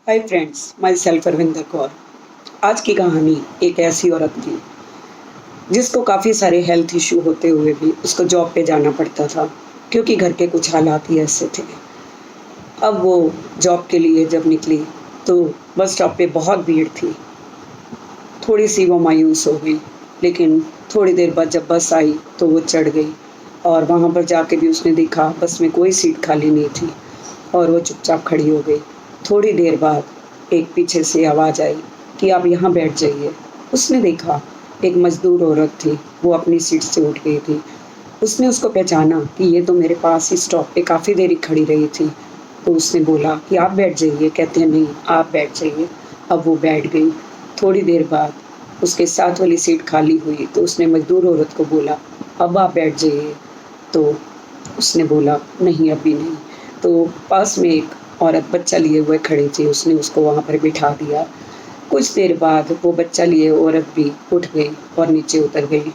Hi friends, my self Arvinder Kaur. आज की कहानी एक ऐसी औरत की जिसको काफ़ी सारे हेल्थ इशू होते हुए भी उसको जॉब पे जाना पड़ता था, क्योंकि घर के कुछ हालात ही ऐसे थे। अब वो जॉब के लिए जब निकली तो बस स्टॉप पे बहुत भीड़ थी। थोड़ी सी वो मायूस हो गई, लेकिन थोड़ी देर बाद जब बस आई तो वो चढ़ गई और वहाँ पर जाके भी उसने देखा बस में कोई सीट खाली नहीं थी और वो चुपचाप खड़ी हो गई। थोड़ी देर बाद एक पीछे से आवाज़ आई कि आप यहाँ बैठ जाइए। उसने देखा एक मज़दूर औरत थी, वो अपनी सीट से उठ गई थी। उसने उसको पहचाना कि ये तो मेरे पास ही स्टॉप पे काफ़ी देर खड़ी रही थी। तो उसने बोला कि आप बैठ जाइए। कहते हैं नहीं, आप बैठ जाइए। अब वो बैठ गई। थोड़ी देर बाद उसके साथ वाली सीट खाली हुई तो उसने मज़दूर औरत को बोला अब आप बैठ जाइए। तो उसने बोला नहीं, अभी नहीं। तो पास में एक औरत बच्चा लिए हुए खड़ी थी, उसने उसको वहाँ पर बिठा दिया। कुछ देर बाद वो बच्चा लिए औरत भी उठ गई और नीचे उतर गई।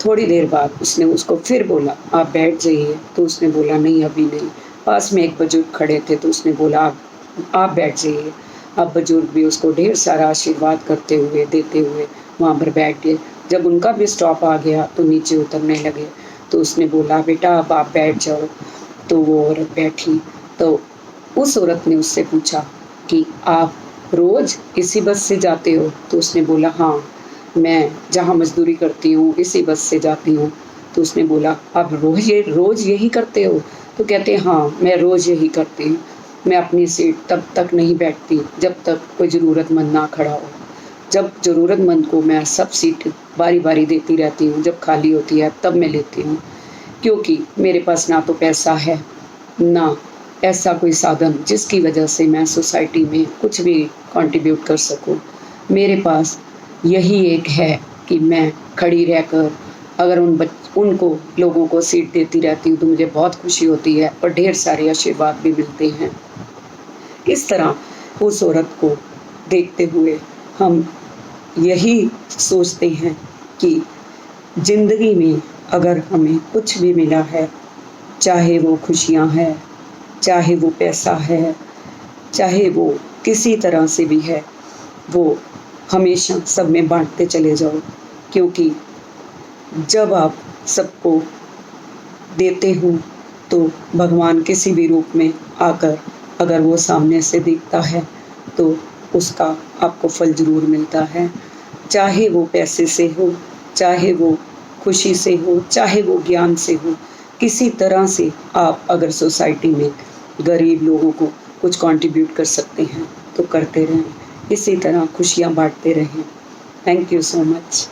थोड़ी देर बाद उसने उसको फिर बोला आप बैठ जाइए। तो उसने बोला नहीं, अभी नहीं। पास में एक बुजुर्ग खड़े थे तो उसने बोला आप बैठ जाइए। अब बुजुर्ग भी उसको ढेर सारा आशीर्वाद करते हुए देते हुए वहाँ पर बैठ गए। जब उनका भी स्टॉप आ गया तो नीचे उतरने लगे। तो उसने बोला बेटा अब आप बैठ जाओ। तो वो औरत बैठी। तो उस औरत ने उससे पूछा कि आप रोज़ इसी बस से जाते हो? तो उसने बोला हाँ, मैं जहाँ मज़दूरी करती हूँ इसी बस से जाती हूँ। तो उसने बोला आप रोज़ यही करते हो? तो कहते हैं हाँ, मैं रोज़ यही करती हूँ। मैं अपनी सीट तब तक नहीं बैठती जब तक कोई ज़रूरतमंद ना खड़ा हो। जब ज़रूरतमंद को मैं सब सीट बारी-बारी देती रहती हूँ, जब खाली होती है तब मैं लेती हूँ। क्योंकि मेरे पास ना तो पैसा है, ना ऐसा कोई साधन जिसकी वजह से मैं सोसाइटी में कुछ भी कंट्रीब्यूट कर सकूँ। मेरे पास यही एक है कि मैं खड़ी रहकर अगर उनको लोगों को सीट देती रहती हूँ तो मुझे बहुत खुशी होती है और ढेर सारे आशीर्वाद भी मिलते हैं। इस तरह उस औरत को देखते हुए हम यही सोचते हैं कि ज़िंदगी में अगर हमें कुछ भी मिला है, चाहे वो खुशियाँ हैं, चाहे वो पैसा है, चाहे वो किसी तरह से भी है, वो हमेशा सब में बाँटते चले जाओ। क्योंकि जब आप सबको देते हो तो भगवान किसी भी रूप में आकर अगर वो सामने से दिखता है तो उसका आपको फल ज़रूर मिलता है। चाहे वो पैसे से हो, चाहे वो खुशी से हो, चाहे वो ज्ञान से हो, किसी तरह से आप अगर सोसाइटी में गरीब लोगों को कुछ कंट्रीब्यूट कर सकते हैं तो करते रहें। इसी तरह खुशियाँ बाँटते रहें। Thank you so much.